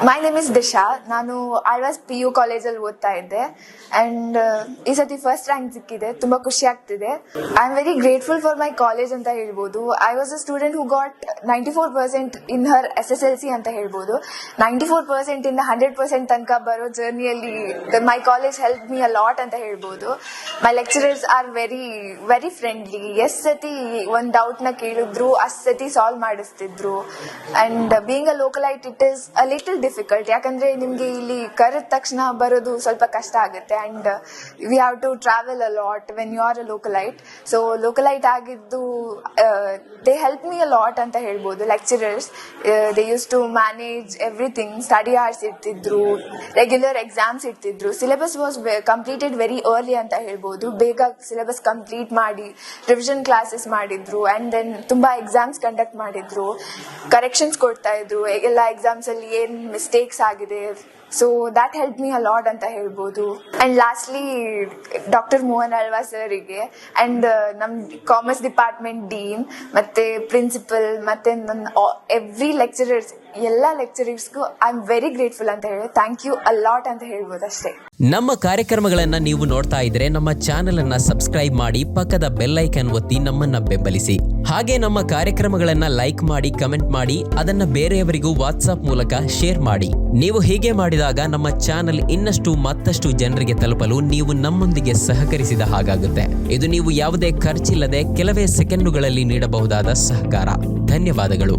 My name is Disha. ನಾನು Alva's PU ಕಾಲೇಜಲ್ಲಿ ಓದ್ತಾ ಇದ್ದೆ ಆ್ಯಂಡ್ ಈ ಸತಿ ಫಸ್ಟ್ ರ್ಯಾಂಕ್ ಸಿಕ್ಕಿದೆ. ತುಂಬ ಖುಷಿ ಆಗ್ತಿದೆ. I am very grateful for my college ಅಂತ ಹೇಳ್ಬೋದು. I was a student who got 94% in her SSLC ಅಂತ ಹೇಳ್ಬೋದು. 94% ಇಂದ 100% ತನಕ ಬರೋ ಜರ್ನಿಯಲ್ಲಿ my college help me a lot ಅಂತ ಹೇಳ್ಬೋದು. My lecturers are very friendly. ಎಷ್ಟು ಸತಿ ಒಂದು ಡೌಟ್ನ ಕೇಳಿದ್ರು ಅಷ್ಟು ಸತಿ ಸಾಲ್ವ್ ಮಾಡಿಸ್ತಿದ್ರು. And being a localite it is a little difficult. ಯಾಕಂದರೆ ನಿಮಗೆ ಇಲ್ಲಿ ಕರೆದ ತಕ್ಷಣ ಬರೋದು ಸ್ವಲ್ಪ ಕಷ್ಟ ಆಗುತ್ತೆ and we have to travel a lot when you are a localite. So localite ಆಗಿದ್ದು they help me a lot ಅಂತ ಹೇಳ್ಬೋದು. Lecturers they use to manage everything. Study hours ಇರ್ತಿದ್ರು, ರೆಗ್ಯುಲರ್ ಎಕ್ಸಾಮ್ಸ್ ಇರ್ತಿದ್ರು. Syllabus was completed very early ಅಂತ ಹೇಳ್ಬೋದು. ಬೇಗ syllabus complete ಮಾಡಿ revision classes ಮಾಡಿದ್ರು ಆ್ಯಂಡ್ ದೆನ್ ತುಂಬ ಎಕ್ಸಾಮ್ಸ್ ಕಂಡಕ್ಟ್ ಮಾಡಿದ್ರು, ಕರೆಕ್ಷನ್ಸ್ ಕೊಡ್ತಾ ಇದ್ರು ಎಲ್ಲ ಎಕ್ಸಾಮ್ಸಲ್ಲಿ ಏನು ಮಿಸ್ಟೇಕ್ಸ್ ಆಗಿದೆ. So that help me a lot ಅಂತ ಹೇಳ್ಬೋದು. And lastly doctor Mohan Alva ಸರಿಗೆ ಆ್ಯಂಡ್ ನಮ್ಮ ಕಾಮರ್ಸ್ ಡಿಪಾರ್ಟ್ಮೆಂಟ್ ಡೀನ್ ಮತ್ತು ಪ್ರಿನ್ಸಿಪಲ್ ಮತ್ತು ನನ್ನ ಎವ್ರಿ ಲೆಕ್ಚರರ್ಸ್, ಎಲ್ಲ ಲೆಕ್ಚರರ್ಸ್ಗೂ ಐ ಆಮ್ ವೆರಿ ಗ್ರೇಟ್ಫುಲ್ ಅಂತ ಹೇಳಿ ಥ್ಯಾಂಕ್ ಯು ಅ ಲಾಟ್ ಅಂತ ಹೇಳ್ಬೋದು ಅಷ್ಟೇ. ನಮ್ಮ ಕಾರ್ಯಕ್ರಮಗಳನ್ನು ನೀವು ನೋಡ್ತಾ ಇದ್ರೆ ನಮ್ಮ ಚಾನೆಲ್ ಅನ್ನ ಸಬ್ಸ್ಕ್ರೈಬ್ ಮಾಡಿ, ಪಕ್ಕದ ಬೆಲ್ ಐಕನ್ ಒತ್ತಿ ನಮ್ಮನ್ನ ಬೆಂಬಲಿಸಿ. ಹಾಗೆ ನಮ್ಮ ಕಾರ್ಯಕ್ರಮಗಳನ್ನ ಲೈಕ್ ಮಾಡಿ, ಕಮೆಂಟ್ ಮಾಡಿ, ಅದನ್ನ ಬೇರೆಯವರಿಗೂ ವಾಟ್ಸ್ಆಪ್ ಮೂಲಕ ಶೇರ್ ಮಾಡಿ. ನೀವು ಹೀಗೆ ಮಾಡಿದಾಗ ನಮ್ಮ ಚಾನೆಲ್ ಇನ್ನಷ್ಟು ಮತ್ತಷ್ಟು ಜನರಿಗೆ ತಲುಪಲು ನೀವು ನಮ್ಮೊಂದಿಗೆ ಸಹಕರಿಸಿದ ಹಾಗಾಗುತ್ತೆ. ಇದು ನೀವು ಯಾವುದೇ ಖರ್ಚಿಲ್ಲದೆ ಕೆಲವೇ ಸೆಕೆಂಡುಗಳಲ್ಲಿ ನೀಡಬಹುದಾದ ಸಹಕಾರ. ಧನ್ಯವಾದಗಳು.